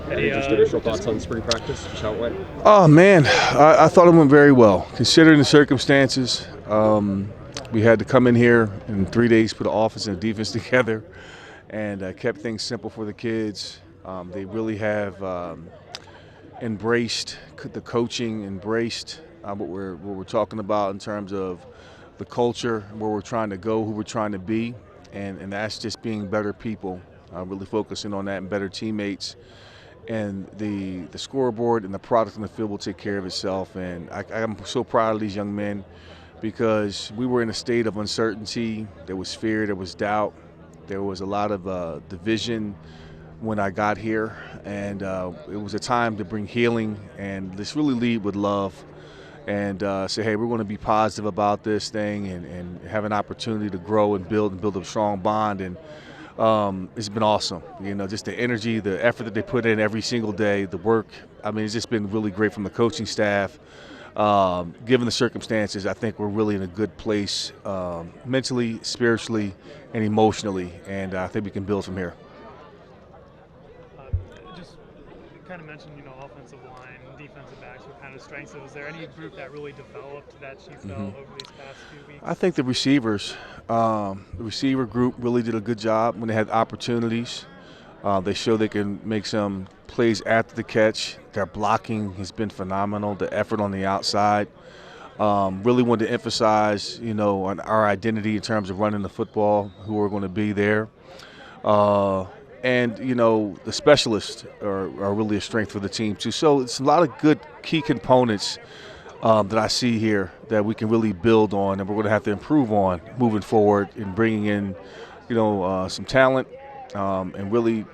Just initial thoughts on spring practice, just how it went? Oh, man, I thought it went very well. Considering the circumstances, we had to come in here in 3 days, put an offense and a defense together, and kept things simple for the kids. They really have embraced the coaching, embraced what we're talking about in terms of the culture, where we're trying to go, who we're trying to be, and that's just being better people, really focusing on that and better teammates. And the scoreboard and the product on the field will take care of itself. And I'm so proud of these young men because we were in a state of uncertainty. There was fear, there was doubt, there was a lot of division when I got here. And it was a time to bring healing and just really lead with love and say, hey, we're going to be positive about this thing and have an opportunity to grow and build a strong bond. And it's been awesome, just the energy, the effort that they put in every single day, the work. I mean, it's just been really great from the coaching staff. Given the circumstances, I think we're really in a good place mentally, spiritually, and emotionally, and I think we can build from here. Just kind of mentioned, offensive line, defensive backs were kind of strengths. So was there any group that really developed that you felt over these past few weeks? I think the receivers, the receiver group really did a good job when they had opportunities. They showed they can make some plays after the catch. Their blocking has been phenomenal. The effort on the outside. Really wanted to emphasize, on our identity in terms of running the football, who are going to be there. And, the specialists are really a strength for the team, too. So it's a lot of good key components that I see here that we can really build on and we're going to have to improve on moving forward in bringing in, some talent and really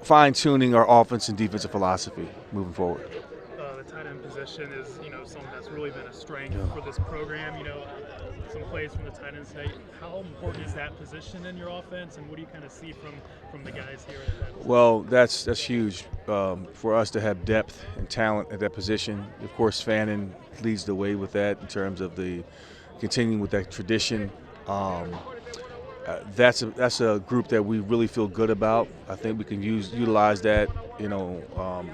fine-tuning our offense and defensive philosophy moving forward. The tight end position is, something that's really been a strength for this program. Some plays from the tight end side. How important is that position in your offense, and what do you kind of see from the guys here at that position? Well, that's huge for us to have depth and talent at that position. Of course, Fannin leads the way with that in terms of the continuing with that tradition. That's a group that we really feel good about. I think we can utilize that,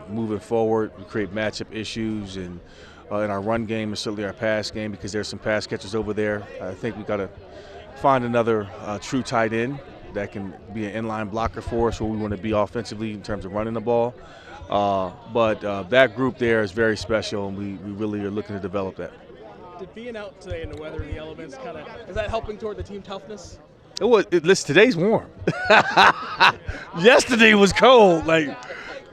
moving forward. We create matchup issues and in our run game and certainly our pass game because there's some pass catchers over there. I think we got to find another true tight end that can be an inline blocker for us where we want to be offensively in terms of running the ball. But that group there is very special, and we really are looking to develop that. Did being out today in the weather and the elements is that helping toward the team toughness? Today's warm. Yesterday was cold.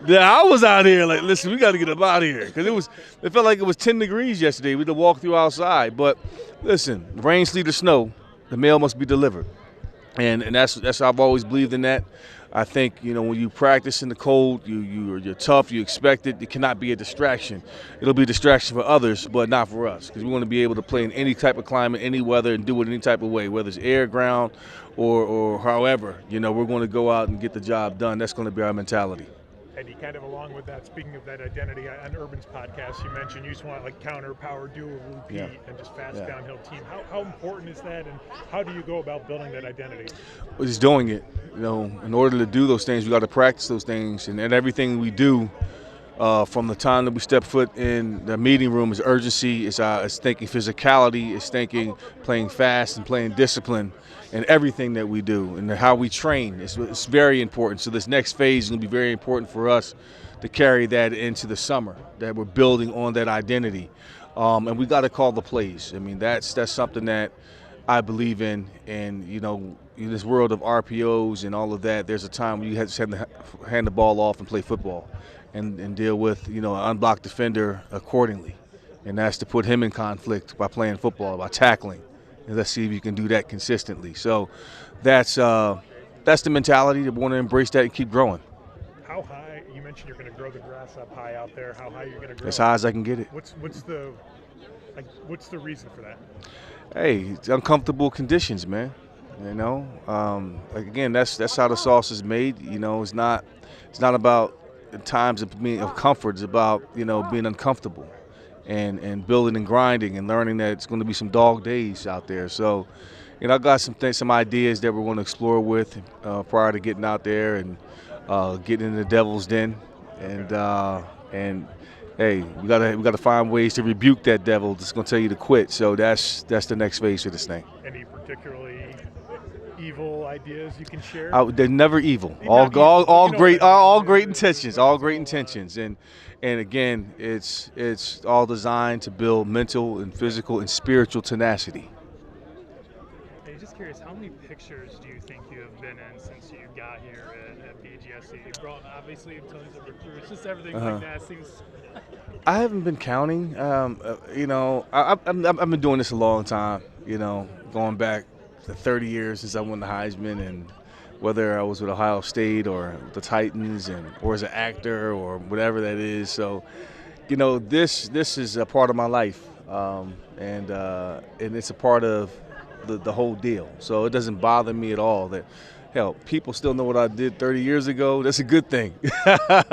I was out here listen, we got to get up out of here because it felt like it was 10 degrees yesterday. We had to walk through outside. But listen, rain, sleet, or snow, the mail must be delivered, and that's I've always believed in that. I think when you practice in the cold, you're tough. You expect it. It cannot be a distraction. It'll be a distraction for others, but not for us because we want to be able to play in any type of climate, any weather, and do it any type of way, whether it's air, ground, or however. We're going to go out and get the job done. That's going to be our mentality. Eddie, kind of along with that, speaking of that identity, on Urban's podcast, you mentioned you just want counter, power, do a repeat, and just fast downhill team. How important is that, and how do you go about building that identity? We're just doing it. In order to do those things, we got to practice those things, and everything we do from the time that we step foot in the meeting room is urgency, it's thinking physicality, it's thinking playing fast and playing discipline. And everything that we do and how we train it's very important. So this next phase is going to be very important for us to carry that into the summer, that we're building on that identity. And we got to call the plays. I mean, that's something that I believe in. And, in this world of RPOs and all of that, there's a time when you have to hand the ball off and play football and deal with, an unblocked defender accordingly. And that's to put him in conflict by playing football, by tackling. And let's see if you can do that consistently. So that's the mentality that we want to embrace that and keep growing. How high? You mentioned you're going to grow the grass up high out there. How high are you going to grow? As high as I can get it. What's the reason for that? Hey, it's uncomfortable conditions, man. Again, that's how the sauce is made. It's not about times of comfort. It's about being uncomfortable. And building and grinding and learning that it's going to be some dog days out there. So, I got some ideas that we're going to explore with prior to getting out there and getting in the devil's den, and hey, we gotta find ways to rebuke that devil that's gonna tell you to quit. So that's the next phase of this thing. Any particularly evil ideas you can share? They're never evil. Not evil, All you know great, what I mean. all great intentions. All great intentions, and again, it's all designed to build mental and physical and spiritual tenacity. Hey, just curious, how many pictures do you think you have been in since you got here at BGSC? You brought obviously tons of recruits, just everything like that seems. I haven't been counting. You know, I've been doing this a long time. You know, going back to 30 years since I won the Heisman, and whether I was with Ohio State or the Titans, or as an actor or whatever that is. So, you know, this is a part of my life, and it's a part of the whole deal. So it doesn't bother me at all that, hell, people still know what I did 30 years ago. That's a good thing.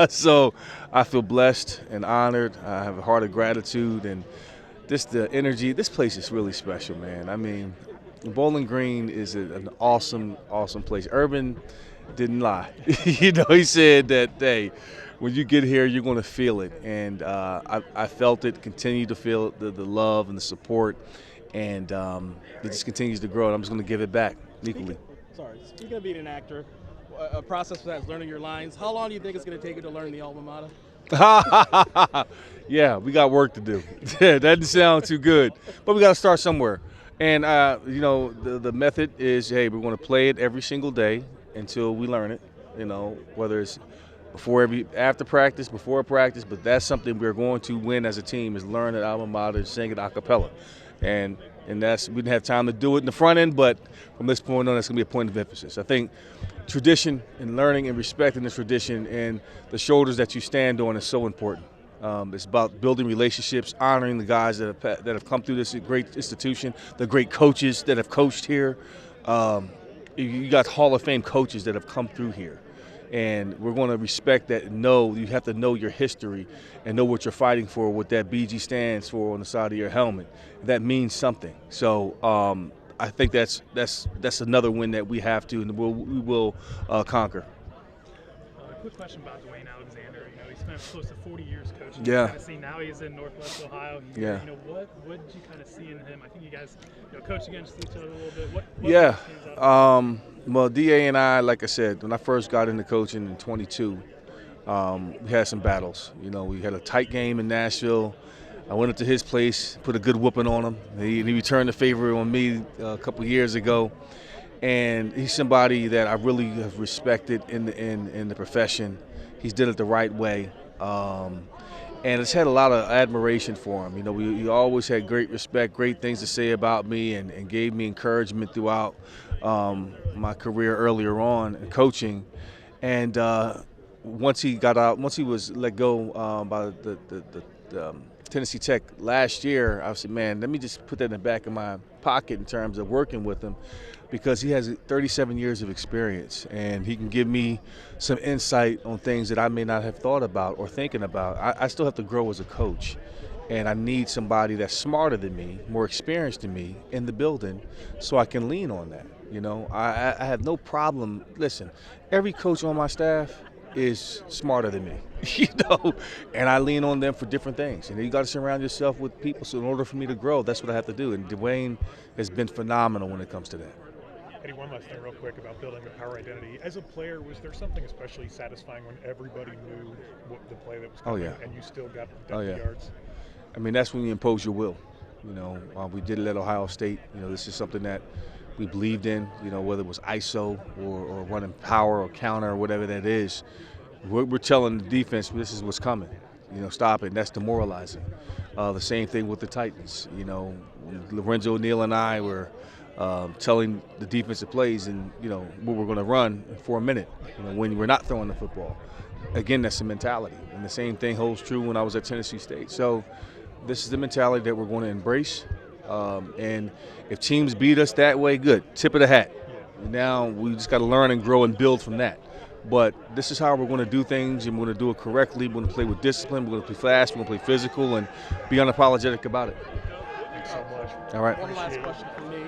So I feel blessed and honored. I have a heart of gratitude, and the energy. This place is really special, man. I mean, Bowling Green is an awesome, awesome place. Urban didn't lie. You know, he said that, hey, when you get here, you're going to feel it. And I felt it, continue to feel the love and the support. And it just continues to grow, and I'm just going to give it back equally. Speaking of being an actor, a process for that is learning your lines. How long do you think it's going to take you to learn the alma mater? Yeah, we got work to do. That doesn't sound too good, but we got to start somewhere. And you know, the method is, hey, we're going to play it every single day until we learn it. You know, whether it's after practice, before practice, but that's something we're going to win as a team, is learn the alma mater and sing it a cappella. And that's, we didn't have time to do it in the front end, but from this point on, it's going to be a point of emphasis. I think tradition and learning and respecting the tradition and the shoulders that you stand on is so important. It's about building relationships, honoring the guys that have come through this great institution, the great coaches that have coached here. You got Hall of Fame coaches that have come through here. And we're going to respect that. You have to know your history and know what you're fighting for, what that BG stands for on the side of your helmet. That means something. So I think that's another win that we have to, and we will conquer. Quick question about Dwayne Alexander. You know, he spent close to 40 years coaching. Yeah. Tennessee. Now he's in Northwest Ohio. Yeah. You know, what did you kind of see in him? I think you guys, coach against each other a little bit. What yeah. stands out? Well, DA and I, like I said, when I first got into coaching in 22, we had some battles. You know, we had a tight game in Nashville. I went up to his place, put a good whooping on him. He returned the favor on me a couple years ago. And he's somebody that I really have respected in the profession. He's did it the right way. And it's had a lot of admiration for him. You know, he always had great respect, great things to say about me, and gave me encouragement throughout my career earlier on in coaching. And once he was let go by the Tennessee Tech last year, I said, man, let me just put that in the back of my pocket in terms of working with him, because he has 37 years of experience, and he can give me some insight on things that I may not have thought about or thinking about. I still have to grow as a coach, and I need somebody that's smarter than me, more experienced than me in the building, so I can lean on that. You know, I have no problem. Listen, every coach on my staff is smarter than me, you know, and I lean on them for different things. And you got to surround yourself with people. So in order for me to grow, that's what I have to do. And Dwayne has been phenomenal when it comes to that. Eddie, one last thing real quick about building a power identity. As a player, was there something especially satisfying when everybody knew what the play that was coming, and you still got the yards? I mean, that's when you impose your will. You know, we did it at Ohio State. You know, this is something that we believed in, you know, whether it was ISO or running power or counter or whatever that is. We're telling the defense, this is what's coming. You know, stop it. And that's demoralizing. The same thing with the Titans. You know, Lorenzo O'Neal and I were telling the defensive plays and, you know, what we're going to run for a minute, you know, when we're not throwing the football. Again, that's the mentality. And the same thing holds true when I was at Tennessee State. So this is the mentality that we're going to embrace. And if teams beat us that way, good. Tip of the hat. Now we just got to learn and grow and build from that. But this is how we're going to do things, and we're going to do it correctly. We're going to play with discipline. We're going to play fast. We're going to play physical and be unapologetic about it. Thanks so much. All right. One last question from me.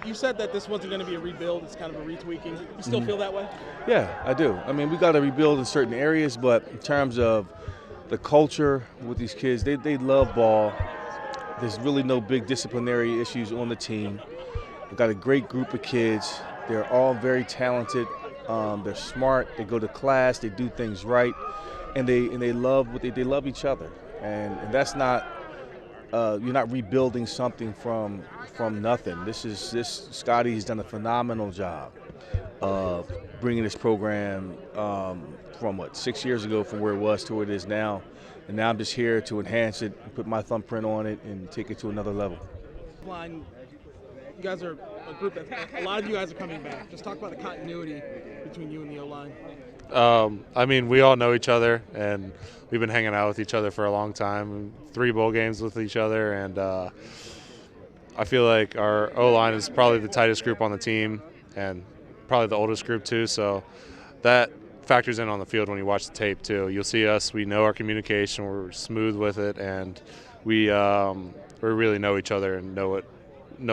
You said that this wasn't going to be a rebuild; it's kind of a retweaking. You still feel that way? Yeah, I do. I mean, we got to rebuild in certain areas, but in terms of the culture with these kids, they love ball. There's really no big disciplinary issues on the team. We've got a great group of kids. They're all very talented. They're smart. They go to class. They do things right, and they love they love each other. And that's not you're not rebuilding something from nothing. Scotty's done a phenomenal job of bringing this program from 6 years ago from where it was to where it is now. And now I'm just here to enhance it, put my thumbprint on it, and take it to another level. Line, you guys are a group that a lot of you guys are coming back. Just talk about the continuity between you and the O-line. I mean, we all know each other, and we've been hanging out with each other for a long time. 3 bowl games with each other, and I feel like our O-line is probably the tightest group on the team, and probably the oldest group too. So that factors in on the field when you watch the tape too. You'll see us. We know our communication. We're smooth with it, and we really know each other and know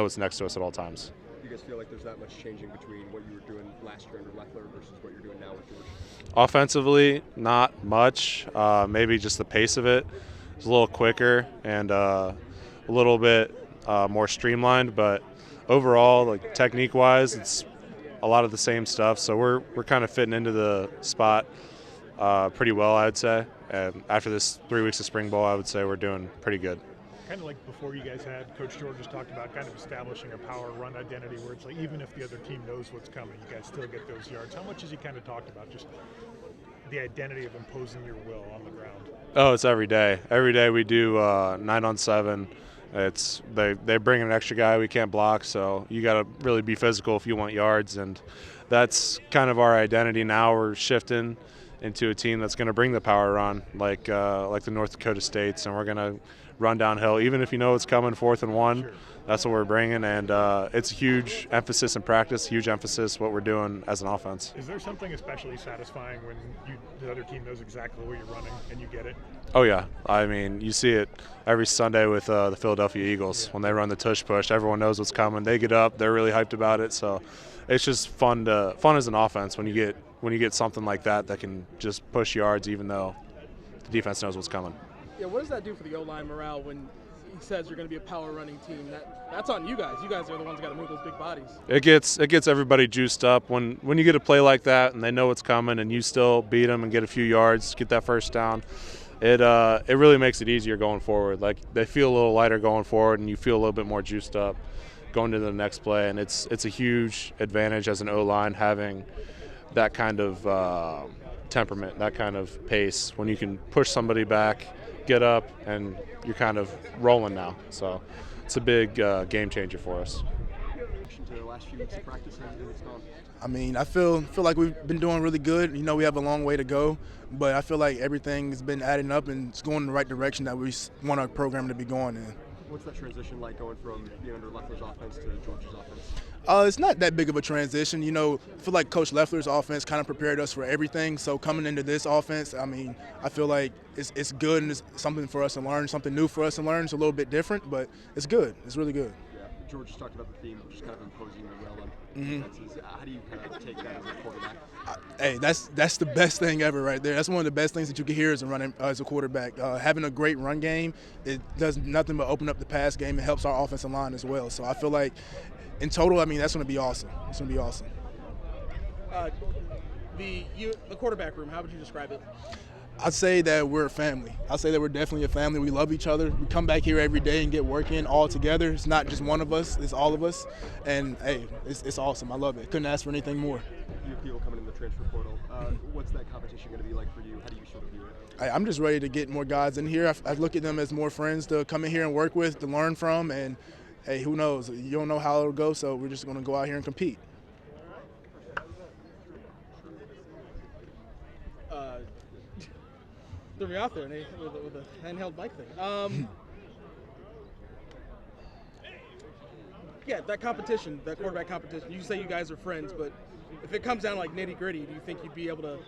what's next to us at all times. Do you guys feel like there's that much changing between what you were doing last year under Leffler versus what you're doing now with George? Offensively, not much. Maybe just the pace of it is a little quicker and a little bit more streamlined. But overall, like technique-wise, it's a lot of the same stuff. So we're kind of fitting into the spot pretty well, I would say. And after this 3 weeks of spring ball, I would say we're doing pretty good. Kind of like before you guys had, Coach George just talked about kind of establishing a power run identity where it's like even if the other team knows what's coming, you guys still get those yards. How much has he kind of talked about just the identity of imposing your will on the ground? Oh, it's every day. Every day we do 9-on-7. They bring an extra guy we can't block, so you got to really be physical if you want yards, and that's kind of our identity now. We're shifting into a team that's going to bring the power run, like the North Dakota States, and we're going to run downhill, even if you know it's coming 4th and 1. Sure. That's what we're bringing, and it's a huge emphasis in practice, huge emphasis what we're doing as an offense. Is there something especially satisfying when the other team knows exactly where you're running and you get it? Oh, yeah. I mean, you see it every Sunday with the Philadelphia Eagles. Yeah. When they run the tush push, everyone knows what's coming. They get up. They're really hyped about it. So it's just fun as an offense when you get something like that can just push yards even though the defense knows what's coming. Yeah, what does that do for the O-line morale when he says you're going to be a power running team? That's on you guys. You guys are the ones that got to move those big bodies. It gets everybody juiced up when you get a play like that and they know what's coming and you still beat them and get a few yards, get that first down. It really makes it easier going forward. Like they feel a little lighter going forward and you feel a little bit more juiced up going to the next play. And it's a huge advantage as an O-line having that kind of temperament, that kind of pace when you can push somebody back, get up, and you're kind of rolling now. So it's a big game changer for us. To the last few weeks of practice, it's gone. I mean, I feel like we've been doing really good. You know, we have a long way to go, but I feel like everything's been adding up and it's going in the right direction that we want our program to be going in. What's that transition like going from being under Leffler's offense to George's offense? It's not that big of a transition. You know, I feel like Coach Leffler's offense kind of prepared us for everything. So coming into this offense, I mean, I feel like it's good and it's something for us to learn, something new for us to learn. It's a little bit different, but it's good. It's really good. Yeah, George just talked about the theme of just kind of imposing your will on defenses. How do you kind of take that as a quarterback? Hey, that's the best thing ever right there. That's one of the best things that you can hear as a quarterback. Having a great run game, it does nothing but open up the pass game. It helps our offensive line as well. So I feel like in total, I mean, that's going to be awesome. It's going to be awesome. The quarterback room, how would you describe it? I'd say that we're a family. I'd say that we're definitely a family. We love each other. We come back here every day and get work in all together. It's not just one of us. It's all of us. And, hey, it's awesome. I love it. Couldn't ask for anything more. You have people coming in the transfer portal. What's that competition going to be like for you? How do you sort of view it? I'm just ready to get more guys in here. I look at them as more friends to come in here and work with, to learn from. And, hey, who knows? You don't know how it'll go, so we're just going to go out here and compete. Threw me out there with a handheld mic thing. Yeah, that competition, that quarterback competition. You say you guys are friends, but if it comes down like nitty-gritty, do you think you'd be able to,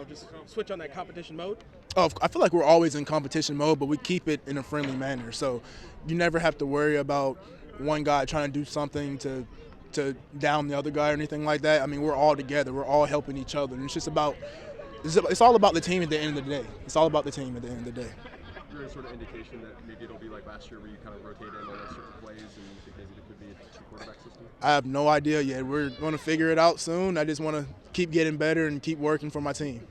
just switch on that competition mode? Oh, I feel like we're always in competition mode, but we keep it in a friendly manner. So you never have to worry about one guy trying to do something to down the other guy or anything like that. I mean, we're all together. We're all helping each other. And it's just about it's all about the team at the end of the day. It's all about the team at the end of the day. Is there any sort of indication that maybe it'll be like last year where you kind of rotate in on those sorts of plays and you think maybe it could be a two-quarterback system? I have no idea yet. We're going to figure it out soon. I just want to keep getting better and keep working for my team.